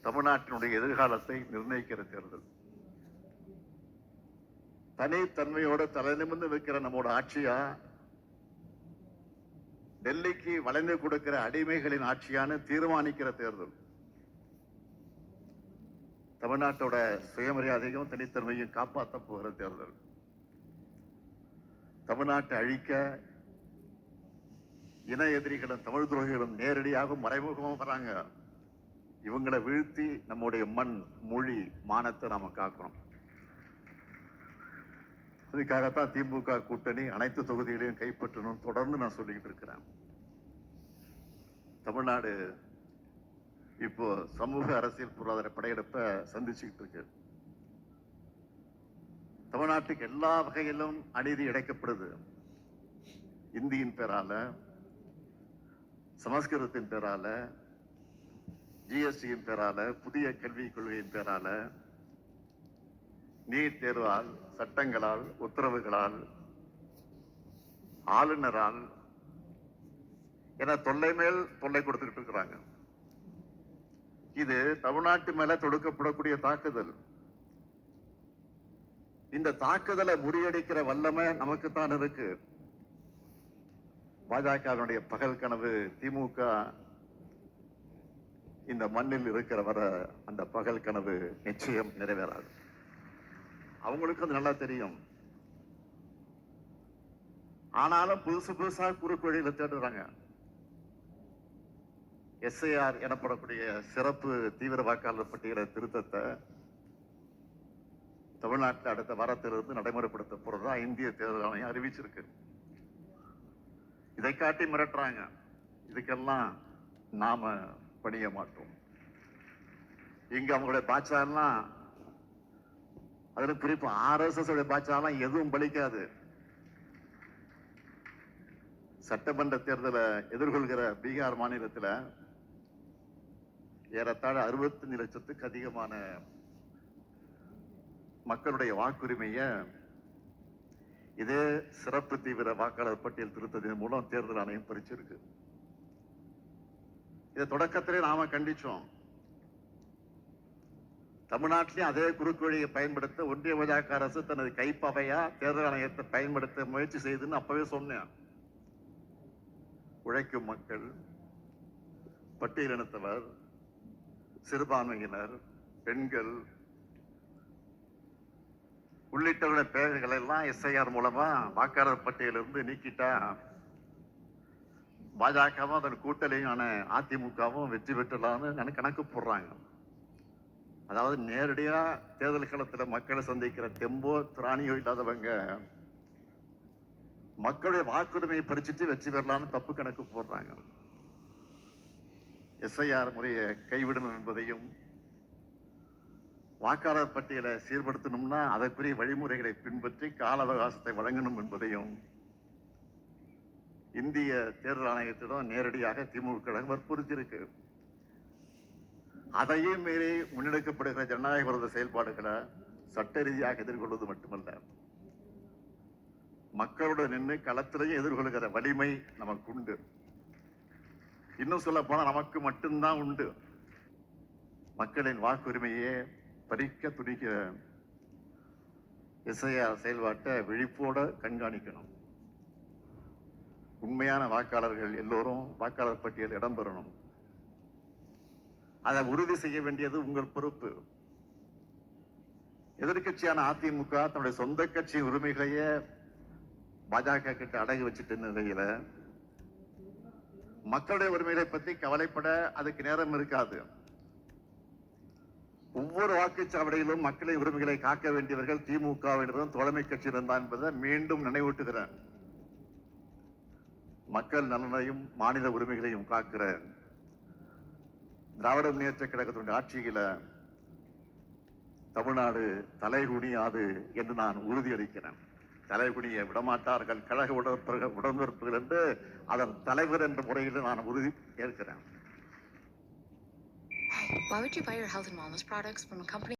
தமிழ்நாட்டினுடைய எதிர்காலத்தை நிர்ணயிக்கிற தேர்தல். தனித்தன்மையோட தலை நிமிர்ந்து வைக்கிற நம்மோட ஆட்சியா, டெல்லிக்கு வளைந்து கொடுக்கிற அடிமைகளின் ஆட்சியான தீர்மானிக்கிற தேர்தல். தமிழ்நாட்டோட சுயமரியாதையும் தனித்தன்மையும் காப்பாற்ற போகிற தேர்தல். தமிழ்நாட்டை அழிக்க இன எதிரிகளும் தமிழ் துரோகிகளும் நேரடியாக மறைமுகமாக வராங்க. இவங்களை வீழ்த்தி நம்முடைய மண், மொழி, மானத்தை நாம காக்கணும். அதுக்காகத்தான் திமுக கூட்டணி அனைத்து தொகுதிகளையும் கைப்பற்றணும் தொடர்ந்து நான் சொல்லிக்கிட்டு இருக்கிறேன். தமிழ்நாடு இப்போ சமூக அரசியல் பொருளாதார படையெடுப்பை சந்திச்சுக்கிட்டு இருக்கு. தமிழ்நாட்டுக்கு எல்லா வகையிலும் அநீதி இழைக்கப்படுது. இந்தியின் பேரால, சமஸ்கிருதத்தின் பேரால, ஜிஎஸ்டியின் பேரால, புதிய கல்விக் கொள்கையின் பேரால, நீட் தேர்வால், சட்டங்களால், உத்தரவுகளால், ஆளுநரால் என தொல்லை மேல் தொல்லை கொடுத்துக்கிட்டு இருக்கிறாங்க. இது தமிழ்நாட்டு மேல தொடுக்கப்படக்கூடிய தாக்குதல். இந்த தாக்குதலை முறியடிக்கிற வல்லமை நமக்குத்தான் இருக்கு. பாஜகவினுடைய பகல் கனவு திமுக இந்த மண்ணில் இருக்கிற வர அந்த பகல் கனவு நிச்சயம் நிறைவேறாது. அவங்களுக்கு அது நல்லா தெரியும். ஆனாலும் புதுசு புதுசா குறுக்கு வழியில தேடுறாங்க. எஸ்ஐஆர் எனப்படக்கூடிய சிறப்பு தீவிர வாக்காளர் பட்டியலை திருத்தத்தை தமிழ்நாட்டில் அடுத்த வாரத்திலிருந்து நடைமுறைப்படுத்த போறதா இந்திய தேர்தல் ஆணையம் அறிவிச்சிருக்கு. இதை காட்டி மிரட்டுறாங்க. இதுக்கெல்லாம் நாம பணிய மாட்டோம். இங்க அவங்களுடைய பாச்சாலாம், அதுல குறிப்பு RSS உடைய பாச்சாலாம் எதுவும் பலிக்காது. சட்டமன்ற தேர்தலை எதிர்கொள்கிற பீகார் மாநிலத்தில் ஏறத்தாழ 65 லட்சத்துக்கு அதிகமான மக்களுடைய வாக்குரிமையை இதே சிறப்பு தீவிர வாக்காளர் பட்டியல் திருத்தத்தின் மூலம் தேர்தல் ஆணையம் பறிச்சிருக்கு. இதை தொடக்கத்திலே நாம கண்டிச்சோம். தமிழ்நாட்டிலேயும் அதே குறுக்கு வழியை பயன்படுத்த ஒன்றிய பாஜக அரசு தனது கைப்பவையா தேர்தல் ஆணையத்தை பயன்படுத்த முயற்சி செய்துன்னு அப்பவே சொன்னேன். உழைக்கும் மக்கள், பட்டியலினத்தவர், சிறுபான்மையினர், பெண்கள் உள்ளிட்டவருடைய பெயர்களை எல்லாம் எஸ்ஐஆர் மூலமா வாக்காளர் பட்டியலிருந்து நீக்கிட்டா பாஜகவும் அதன் கூட்டணியான அதிமுகவும் வெற்றி பெற்றலாம்னு கணக்கு போடுறாங்க. அதாவது நேரடியா தேர்தல் களத்தில் மக்களை சந்திக்கிற தெம்போ திராணியோ இல்லாதவங்க மக்களுடைய வாக்குரிமையை பறிச்சுட்டு வெற்றி பெறலாம்னு தப்பு கணக்கு போடுறாங்க. எஸ்ஐஆர் முறையை கைவிடணும் என்பதையும், வாக்காளர் பட்டியலை சீர்படுத்தணும்னா அதற்குரிய வழிமுறைகளை பின்பற்றி கால அவகாசத்தை வழங்கணும் என்பதையும் இந்திய தேர்தல் ஆணையத்திடம் நேரடியாக திமுக வற்புறுத்தியிருக்கு. அதையும் மீறி முன்னெடுக்கப்படுகிற ஜனநாயக விரோத செயல்பாடுகளை சட்ட ரீதியாக எதிர்கொள்வது மட்டுமல்ல, மக்களோட நின்று களத்திலேயே எதிர்கொள்கிற வலிமை நமக்கு உண்டு. இன்னும் சொல்ல போனா நமக்கு மட்டும்தான் உண்டு. மக்களின் வாக்குரிமையே பறிக்க துடிக்கிற எஸ்ஐஆர் செயல்பாட்டை விழிப்போட கண்காணிக்கணும். உண்மையான வாக்காளர்கள் எல்லோரும் வாக்காளர் பட்டியல் இடம்பெறணும். அதை உறுதி செய்ய வேண்டியது உங்கள் பொறுப்பு. எதிர்கட்சியான அதிமுக தன்னுடைய சொந்த கட்சி உரிமைகளையே பாஜக கிட்ட அடகு வச்சுட்டு நிலையில மக்களுடைய உரிமைகளை பத்தி கவலைப்பட அதுக்கு நேரம் இருக்காது. ஒவ்வொரு வாக்குச்சாவடியிலும் மக்களின் உரிமைகளை காக்க வேண்டியவர்கள் திமுகவினரும் தோழமை கட்சியினர் தான் என்பதை மீண்டும் நினைவூட்டுகிறேன். மக்கள் நலனையும் மாநில உரிமைகளையும் காக்கிற திராவிட முன்னேற்ற கழகத்தினுடைய ஆட்சியில தமிழ்நாடு தலைகுனியாது என்று நான் உறுதியளிக்கிறேன். தலைகுனிய விடமாட்டார்கள் கழக உடன்பிறப்புகள் என்று அதன் தலைவர் என்ற முறையில் நான் உறுதி ஏற்கிறேன். Why would you buy your health and wellness products from a company